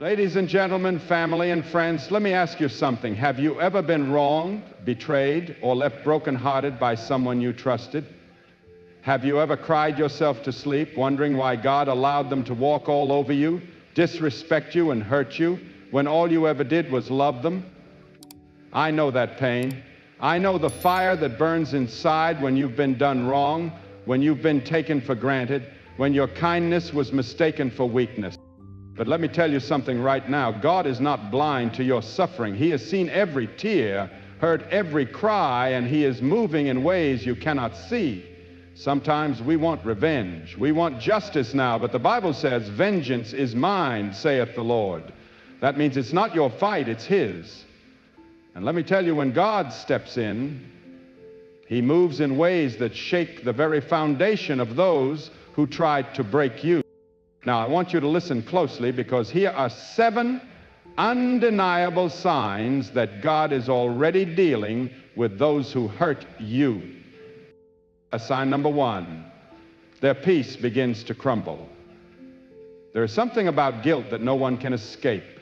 Ladies and gentlemen, family and friends, let me ask you something. Have you ever been wronged, betrayed, or left brokenhearted by someone you trusted? Have you ever cried yourself to sleep, wondering why God allowed them to walk all over you, disrespect you, and hurt you, when all you ever did was love them? I know that pain. I know the fire that burns inside when you've been done wrong, when you've been taken for granted, when your kindness was mistaken for weakness. But let me tell you something right now. God is not blind to your suffering. He has seen every tear, heard every cry, and He is moving in ways you cannot see. Sometimes we want revenge. We want justice now, but the Bible says, "Vengeance is mine, saith the Lord." That means it's not your fight, it's His. And let me tell you, when God steps in, He moves in ways that shake the very foundation of those who tried to break you. Now, I want you to listen closely, because here are 7 undeniable signs that God is already dealing with those who hurt you. Sign number 1, their peace begins to crumble. There is something about guilt that no one can escape.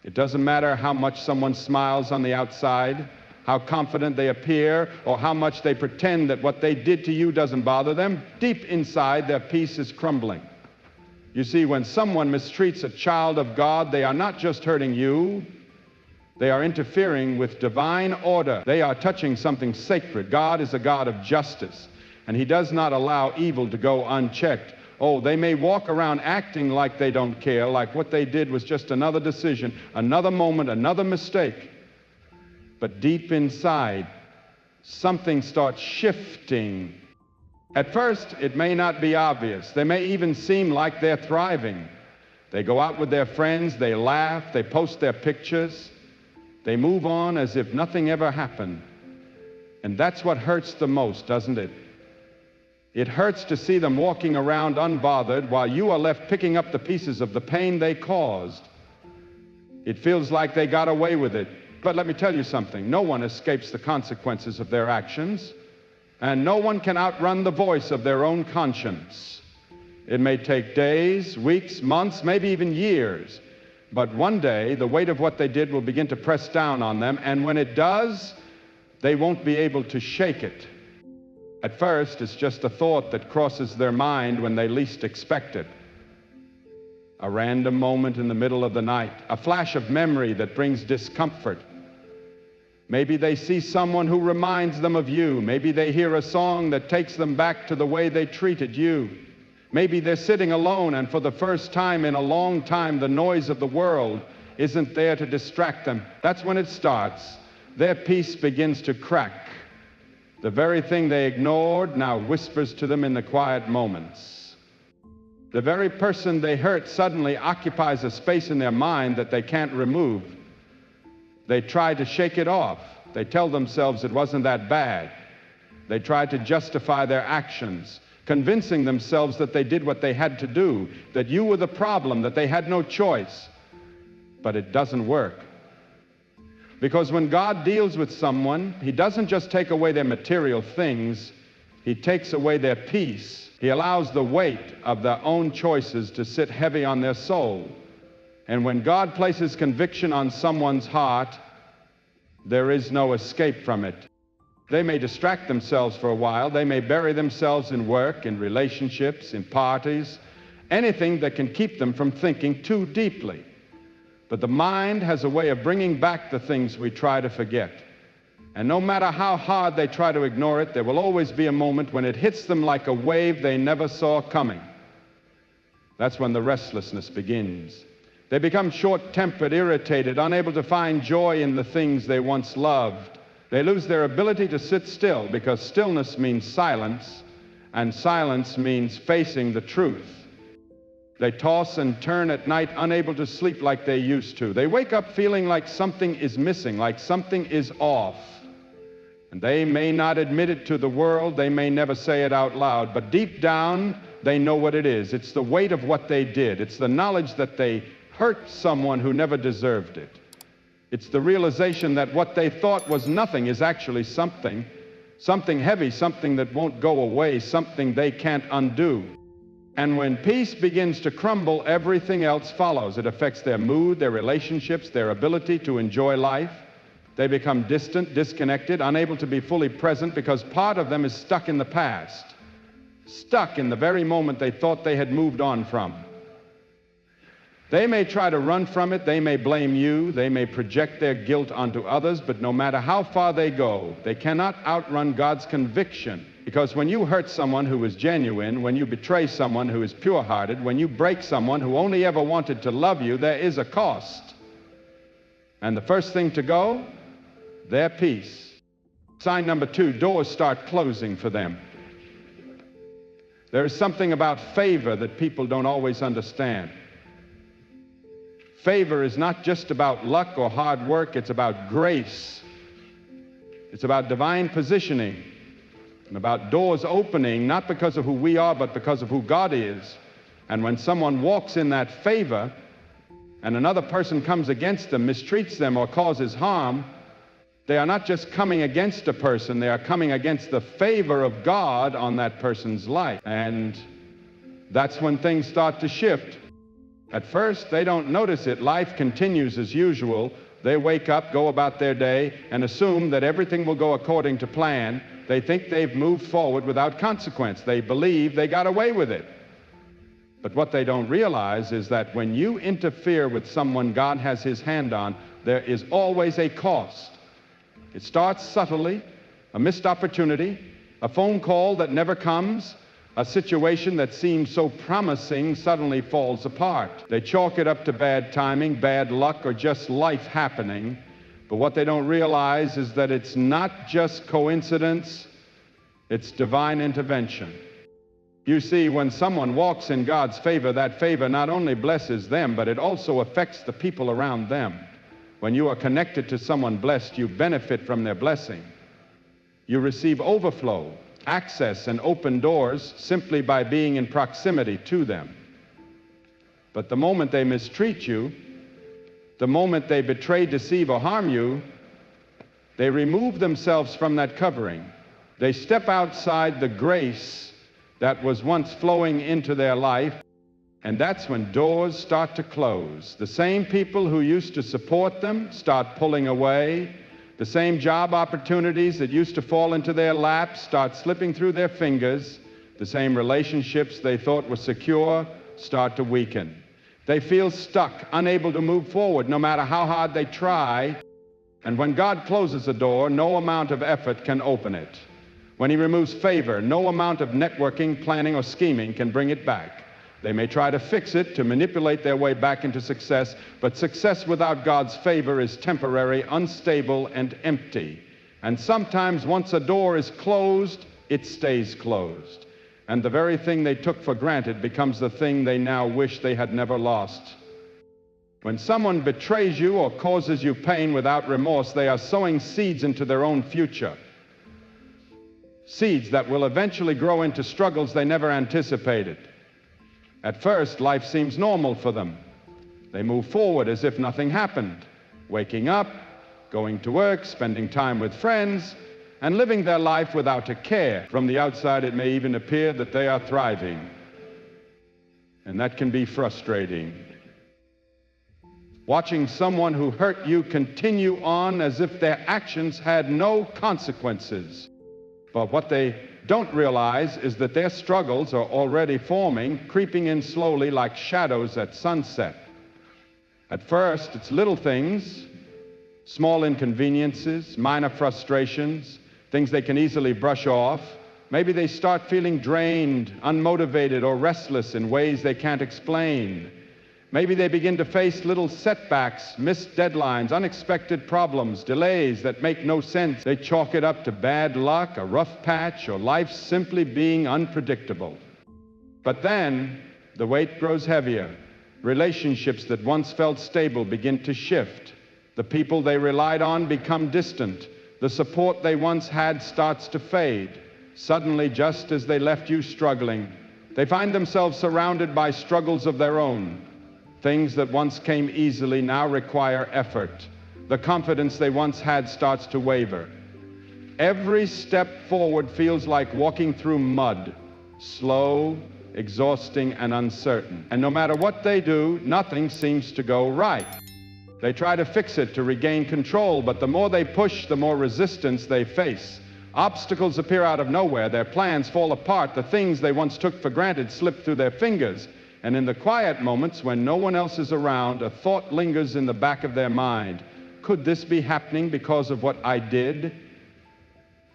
It doesn't matter how much someone smiles on the outside, how confident they appear, or how much they pretend that what they did to you doesn't bother them. Deep inside, their peace is crumbling. You see, when someone mistreats a child of God, they are not just hurting you, they are interfering with divine order. They are touching something sacred. God is a God of justice, and He does not allow evil to go unchecked. Oh, they may walk around acting like they don't care, like what they did was just another decision, another moment, another mistake. But deep inside, something starts shifting. At first, it may not be obvious. They may even seem like they're thriving. They go out with their friends, they laugh, they post their pictures. They move on as if nothing ever happened. And that's what hurts the most, doesn't it? It hurts to see them walking around unbothered while you are left picking up the pieces of the pain they caused. It feels like they got away with it. But let me tell you something. No one escapes the consequences of their actions. And no one can outrun the voice of their own conscience. It may take days, weeks, months, maybe even years. But one day, the weight of what they did will begin to press down on them. And when it does, they won't be able to shake it. At first, it's just a thought that crosses their mind when they least expect it. A random moment in the middle of the night. A flash of memory that brings discomfort. Maybe they see someone who reminds them of you. Maybe they hear a song that takes them back to the way they treated you. Maybe they're sitting alone, and for the first time in a long time, the noise of the world isn't there to distract them. That's when it starts. Their peace begins to crack. The very thing they ignored now whispers to them in the quiet moments. The very person they hurt suddenly occupies a space in their mind that they can't remove. They try to shake it off. They tell themselves it wasn't that bad. They try to justify their actions, convincing themselves that they did what they had to do, that you were the problem, that they had no choice. But it doesn't work. Because when God deals with someone, He doesn't just take away their material things, He takes away their peace. He allows the weight of their own choices to sit heavy on their soul. And when God places conviction on someone's heart, there is no escape from it. They may distract themselves for a while. They may bury themselves in work, in relationships, in parties, anything that can keep them from thinking too deeply. But the mind has a way of bringing back the things we try to forget. And no matter how hard they try to ignore it, there will always be a moment when it hits them like a wave they never saw coming. That's when the restlessness begins. They become short-tempered, irritated, unable to find joy in the things they once loved. They lose their ability to sit still, because stillness means silence, and silence means facing the truth. They toss and turn at night, unable to sleep like they used to. They wake up feeling like something is missing, like something is off. And they may not admit it to the world, they may never say it out loud, but deep down, they know what it is. It's the weight of what they did. It's the knowledge that they hurt someone who never deserved it. It's the realization that what they thought was nothing is actually something heavy, something that won't go away, something they can't undo. And when peace begins to crumble, everything else follows. It affects their mood, their relationships, their ability to enjoy life. They become distant, disconnected, unable to be fully present because part of them is stuck in the past, stuck in the very moment they thought they had moved on from. They may try to run from it, they may blame you, they may project their guilt onto others, but no matter how far they go, they cannot outrun God's conviction. Because when you hurt someone who is genuine, when you betray someone who is pure-hearted, when you break someone who only ever wanted to love you, there is a cost. And the first thing to go, their peace. Sign number 2, doors start closing for them. There is something about favor that people don't always understand. Favor is not just about luck or hard work, it's about grace. It's about divine positioning and about doors opening, not because of who we are, but because of who God is. And when someone walks in that favor and another person comes against them, mistreats them, or causes harm, they are not just coming against a person, they are coming against the favor of God on that person's life. And that's when things start to shift. At first, they don't notice it. Life continues as usual. They wake up, go about their day, and assume that everything will go according to plan. They think they've moved forward without consequence. They believe they got away with it. But what they don't realize is that when you interfere with someone God has his hand on, there is always a cost. It starts subtly, a missed opportunity, a phone call that never comes, a situation that seems so promising suddenly falls apart. They chalk it up to bad timing, bad luck, or just life happening. But what they don't realize is that it's not just coincidence, it's divine intervention. You see, when someone walks in God's favor, that favor not only blesses them, but it also affects the people around them. When you are connected to someone blessed, you benefit from their blessing. You receive overflow, access, and open doors simply by being in proximity to them. But the moment they mistreat you, the moment they betray, deceive, or harm you, they remove themselves from that covering. They step outside the grace that was once flowing into their life, and that's when doors start to close. The same people who used to support them start pulling away. The same job opportunities that used to fall into their laps start slipping through their fingers. The same relationships they thought were secure start to weaken. They feel stuck, unable to move forward no matter how hard they try. And when God closes a door, no amount of effort can open it. When he removes favor, no amount of networking, planning, or scheming can bring it back. They may try to fix it, to manipulate their way back into success, but success without God's favor is temporary, unstable, and empty. And sometimes once a door is closed, it stays closed. And the very thing they took for granted becomes the thing they now wish they had never lost. When someone betrays you or causes you pain without remorse, they are sowing seeds into their own future. Seeds that will eventually grow into struggles they never anticipated. At first, life seems normal for them. They move forward as if nothing happened, waking up, going to work, spending time with friends, and living their life without a care. From the outside, it may even appear that they are thriving. And that can be frustrating. Watching someone who hurt you continue on as if their actions had no consequences. But what they don't realize is that their struggles are already forming, creeping in slowly like shadows at sunset. At first, it's little things, small inconveniences, minor frustrations, things they can easily brush off. Maybe they start feeling drained, unmotivated, or restless in ways they can't explain. Maybe they begin to face little setbacks, missed deadlines, unexpected problems, delays that make no sense. They chalk it up to bad luck, a rough patch, or life simply being unpredictable. But then the weight grows heavier. Relationships that once felt stable begin to shift. The people they relied on become distant. The support they once had starts to fade. Suddenly, just as they left you struggling, they find themselves surrounded by struggles of their own. Things that once came easily now require effort. The confidence they once had starts to waver. Every step forward feels like walking through mud, slow, exhausting, and uncertain. And no matter what they do, nothing seems to go right. They try to fix it to regain control, but the more they push, the more resistance they face. Obstacles appear out of nowhere. Their plans fall apart. The things they once took for granted slip through their fingers. And in the quiet moments when no one else is around, a thought lingers in the back of their mind. Could this be happening because of what I did?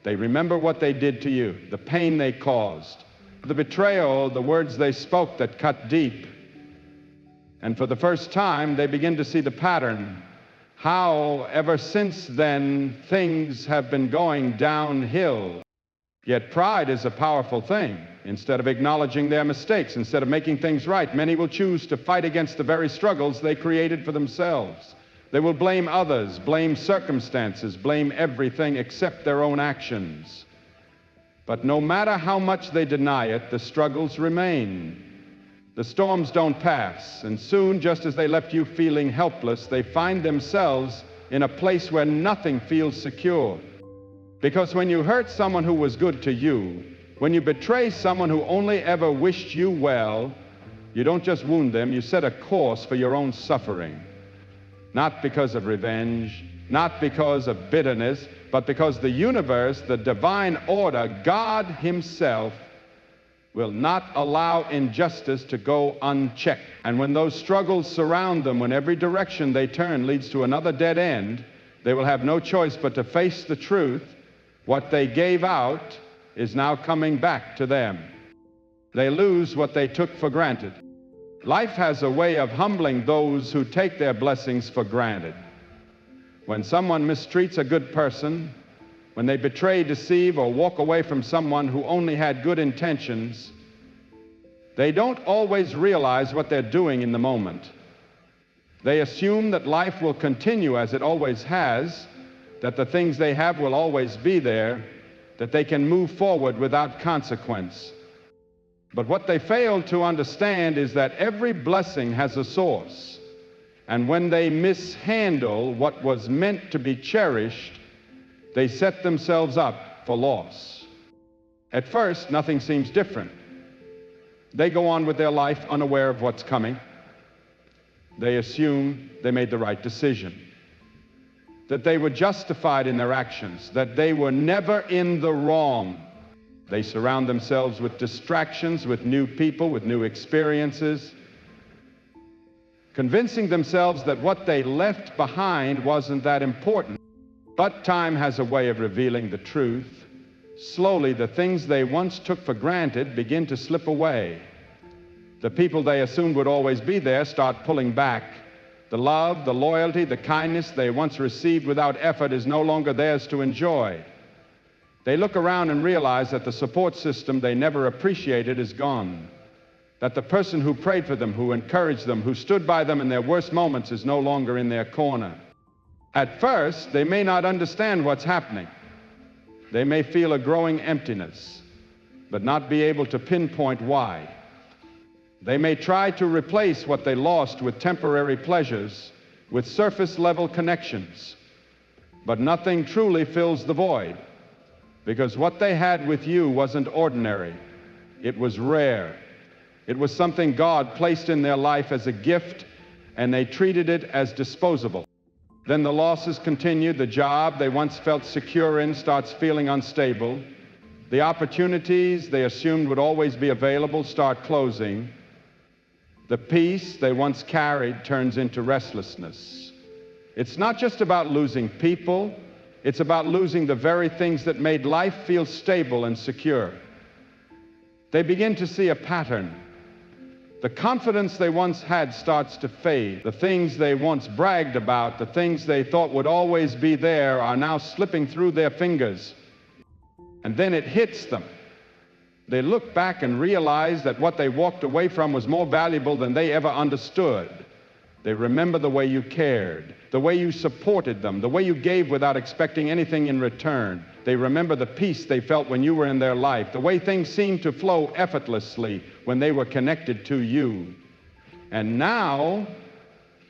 They remember what they did to you, the pain they caused, the betrayal, the words they spoke that cut deep. And for the first time, they begin to see the pattern. How, ever since then, things have been going downhill. Yet pride is a powerful thing. Instead of acknowledging their mistakes, instead of making things right, many will choose to fight against the very struggles they created for themselves. They will blame others, blame circumstances, blame everything except their own actions. But no matter how much they deny it, the struggles remain. The storms don't pass, and soon, just as they left you feeling helpless, they find themselves in a place where nothing feels secure. Because when you hurt someone who was good to you, when you betray someone who only ever wished you well, you don't just wound them, you set a course for your own suffering. Not because of revenge, not because of bitterness, but because the universe, the divine order, God Himself, will not allow injustice to go unchecked. And when those struggles surround them, when every direction they turn leads to another dead end, they will have no choice but to face the truth. What they gave out is now coming back to them. They lose what they took for granted. Life has a way of humbling those who take their blessings for granted. When someone mistreats a good person, when they betray, deceive, or walk away from someone who only had good intentions, they don't always realize what they're doing in the moment. They assume that life will continue as it always has, that the things they have will always be there, that they can move forward without consequence. But what they fail to understand is that every blessing has a source, and when they mishandle what was meant to be cherished, they set themselves up for loss. At first, nothing seems different. They go on with their life unaware of what's coming. They assume they made the right decision, that they were justified in their actions, that they were never in the wrong. They surround themselves with distractions, with new people, with new experiences, convincing themselves that what they left behind wasn't that important. But time has a way of revealing the truth. Slowly, the things they once took for granted begin to slip away. The people they assumed would always be there start pulling back. The love, the loyalty, the kindness they once received without effort is no longer theirs to enjoy. They look around and realize that the support system they never appreciated is gone. That the person who prayed for them, who encouraged them, who stood by them in their worst moments is no longer in their corner. At first, they may not understand what's happening. They may feel a growing emptiness, but not be able to pinpoint why. They may try to replace what they lost with temporary pleasures, with surface-level connections, but nothing truly fills the void, because what they had with you wasn't ordinary. It was rare. It was something God placed in their life as a gift, and they treated it as disposable. Then the losses continue. The job they once felt secure in starts feeling unstable. The opportunities they assumed would always be available start closing. The peace they once carried turns into restlessness. It's not just about losing people. It's about losing the very things that made life feel stable and secure. They begin to see a pattern. The confidence they once had starts to fade. The things they once bragged about, the things they thought would always be there, are now slipping through their fingers. And then it hits them. They look back and realize that what they walked away from was more valuable than they ever understood. They remember the way you cared, the way you supported them, the way you gave without expecting anything in return. They remember the peace they felt when you were in their life, the way things seemed to flow effortlessly when they were connected to you. And now,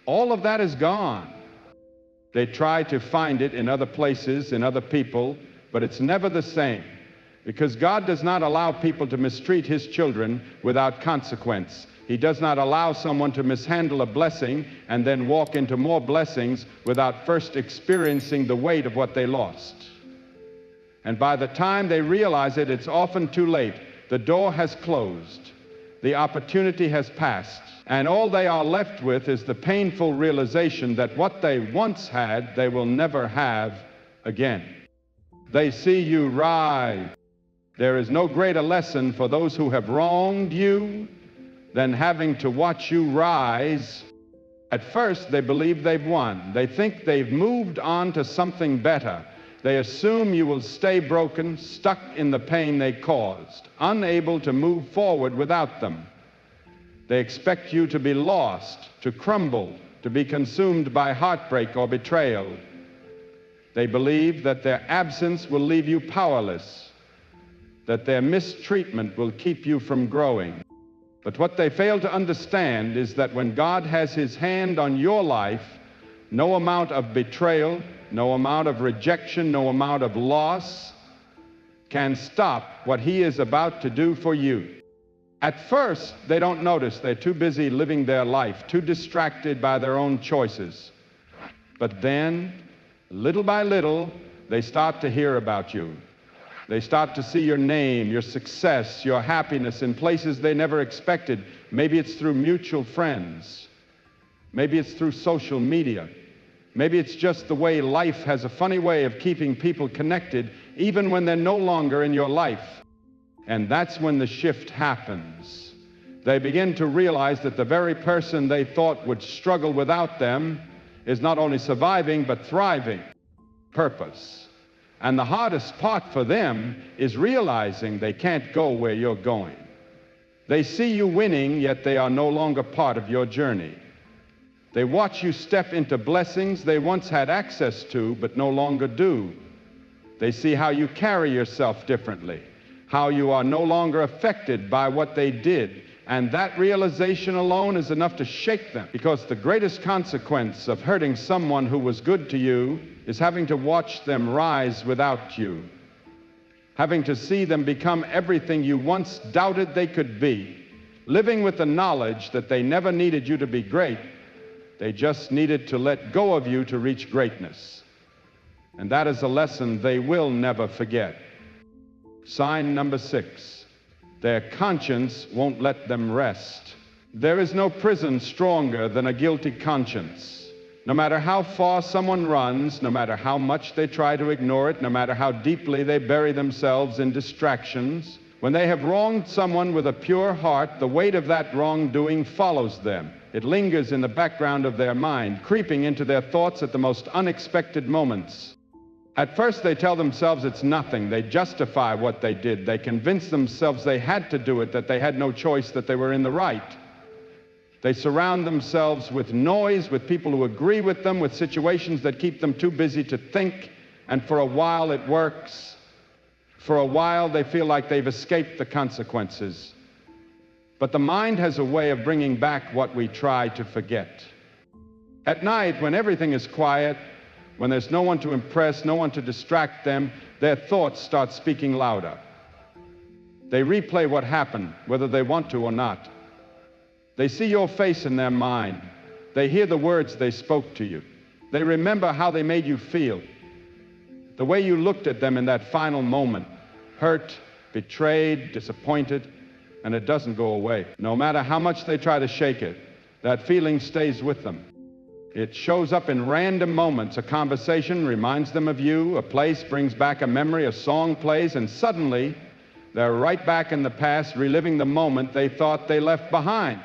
all of that is gone. They try to find it in other places, in other people, but it's never the same. Because God does not allow people to mistreat his children without consequence. He does not allow someone to mishandle a blessing and then walk into more blessings without first experiencing the weight of what they lost. And by the time they realize it, it's often too late. The door has closed. The opportunity has passed. And all they are left with is the painful realization that what they once had, they will never have again. They see you rise. There is no greater lesson for those who have wronged you than having to watch you rise. At first, they believe they've won. They think they've moved on to something better. They assume you will stay broken, stuck in the pain they caused, unable to move forward without them. They expect you to be lost, to crumble, to be consumed by heartbreak or betrayal. They believe that their absence will leave you powerless, that their mistreatment will keep you from growing. But what they fail to understand is that when God has his hand on your life, no amount of betrayal, no amount of rejection, no amount of loss can stop what he is about to do for you. At first, they don't notice. They're too busy living their life, too distracted by their own choices. But then, little by little, they start to hear about you. They start to see your name, your success, your happiness in places they never expected. Maybe it's through mutual friends. Maybe it's through social media. Maybe it's just the way life has a funny way of keeping people connected even when they're no longer in your life. And that's when the shift happens. They begin to realize that the very person they thought would struggle without them is not only surviving but thriving. Purpose. And the hardest part for them is realizing they can't go where you're going. They see you winning, yet they are no longer part of your journey. They watch you step into blessings they once had access to, but no longer do. They see how you carry yourself differently, how you are no longer affected by what they did. And that realization alone is enough to shake them, because the greatest consequence of hurting someone who was good to you is having to watch them rise without you, having to see them become everything you once doubted they could be, living with the knowledge that they never needed you to be great. They just needed to let go of you to reach greatness. And that is a lesson they will never forget. Sign number 6, their conscience won't let them rest. There is no prison stronger than a guilty conscience. No matter how far someone runs, no matter how much they try to ignore it, no matter how deeply they bury themselves in distractions, when they have wronged someone with a pure heart, the weight of that wrongdoing follows them. It lingers in the background of their mind, creeping into their thoughts at the most unexpected moments. At first, they tell themselves it's nothing. They justify what they did. They convince themselves they had to do it, that they had no choice, that they were in the right. They surround themselves with noise, with people who agree with them, with situations that keep them too busy to think, and for a while it works. For a while, they feel like they've escaped the consequences. But the mind has a way of bringing back what we try to forget. At night, when everything is quiet, when there's no one to impress, no one to distract them, their thoughts start speaking louder. They replay what happened, whether they want to or not. They see your face in their mind. They hear the words they spoke to you. They remember how they made you feel, the way you looked at them in that final moment, hurt, betrayed, disappointed, and it doesn't go away. No matter how much they try to shake it, that feeling stays with them. It shows up in random moments. A conversation reminds them of you, a place brings back a memory, a song plays, and suddenly they're right back in the past, reliving the moment they thought they left behind.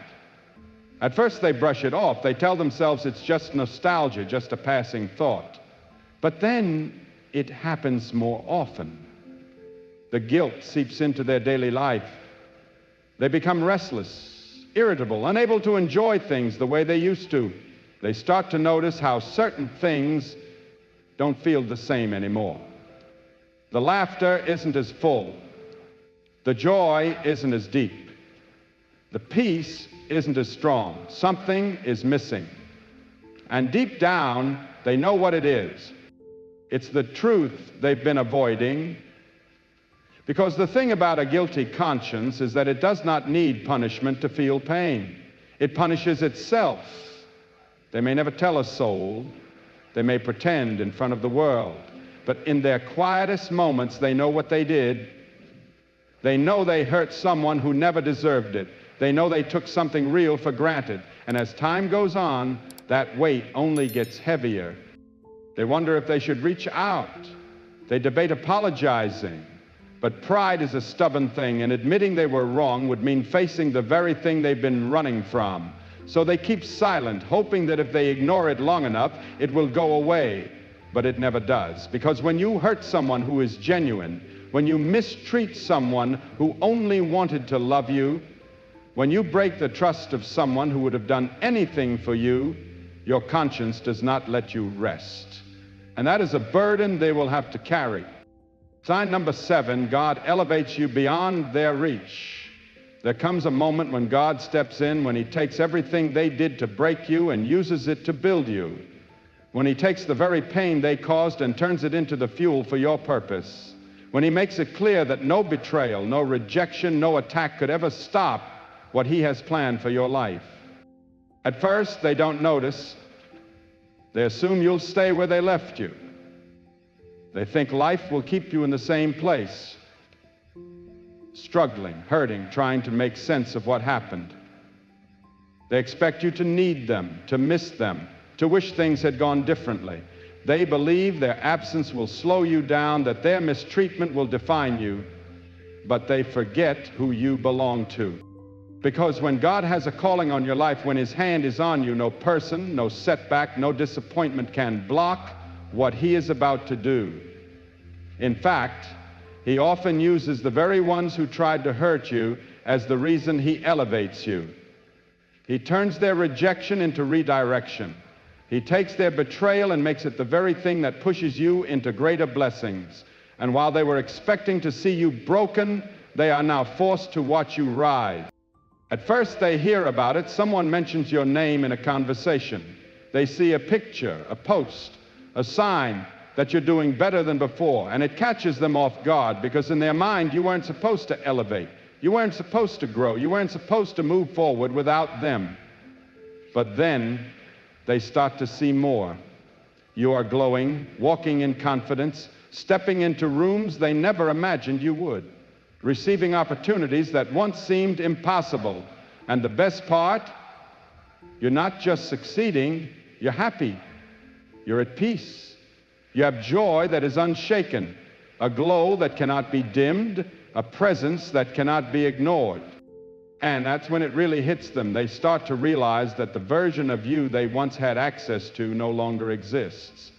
At first they brush it off. They tell themselves it's just nostalgia, just a passing thought. But then it happens more often. The guilt seeps into their daily life. They become restless, irritable, unable to enjoy things the way they used to. They start to notice how certain things don't feel the same anymore. The laughter isn't as full. The joy isn't as deep. The peace isn't as strong. Something is missing. And deep down, they know what it is. It's the truth they've been avoiding, Because the thing about a guilty conscience is that it does not need punishment to feel pain. It punishes itself. They may never tell a soul. They may pretend in front of the world. But in their quietest moments, they know what they did. They know they hurt someone who never deserved it. They know they took something real for granted. And as time goes on, that weight only gets heavier. They wonder if they should reach out. They debate apologizing. But pride is a stubborn thing, and admitting they were wrong would mean facing the very thing they've been running from. So they keep silent, hoping that if they ignore it long enough, it will go away. But it never does. Because when you hurt someone who is genuine, when you mistreat someone who only wanted to love you, when you break the trust of someone who would have done anything for you, your conscience does not let you rest. And that is a burden they will have to carry. Sign number 7, God elevates you beyond their reach. There comes a moment when God steps in, when he takes everything they did to break you and uses it to build you. When he takes the very pain they caused and turns it into the fuel for your purpose. When he makes it clear that no betrayal, no rejection, no attack could ever stop what he has planned for your life. At first, they don't notice. They assume you'll stay where they left you. They think life will keep you in the same place, struggling, hurting, trying to make sense of what happened. They expect you to need them, to miss them, to wish things had gone differently. They believe their absence will slow you down, that their mistreatment will define you, but they forget who you belong to. Because when God has a calling on your life, when his hand is on you, no person, no setback, no disappointment can block what he is about to do. In fact, he often uses the very ones who tried to hurt you as the reason he elevates you. He turns their rejection into redirection. He takes their betrayal and makes it the very thing that pushes you into greater blessings. And while they were expecting to see you broken, they are now forced to watch you rise. At first they hear about it. Someone mentions your name in a conversation. They see a picture, a post, a sign that you're doing better than before, and it catches them off guard because in their mind you weren't supposed to elevate. You weren't supposed to grow. You weren't supposed to move forward without them. But then they start to see more. You are glowing, walking in confidence, stepping into rooms they never imagined you would, receiving opportunities that once seemed impossible. And the best part, you're not just succeeding, you're happy. You're at peace. You have joy that is unshaken, a glow that cannot be dimmed, a presence that cannot be ignored. And that's when it really hits them. They start to realize that the version of you they once had access to no longer exists.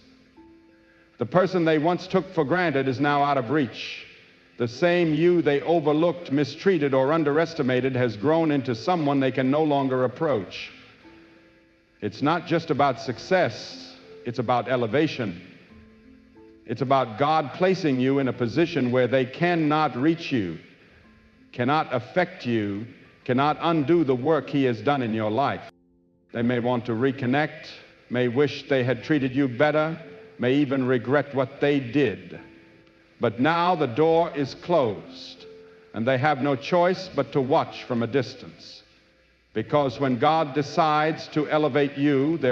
The person they once took for granted is now out of reach. The same you they overlooked, mistreated, or underestimated has grown into someone they can no longer approach. It's not just about success, it's about elevation. It's about God placing you in a position where they cannot reach you, cannot affect you, cannot undo the work he has done in your life. They may want to reconnect, may wish they had treated you better, may even regret what they did. But now the door is closed, and they have no choice but to watch from a distance. Because when God decides to elevate you, there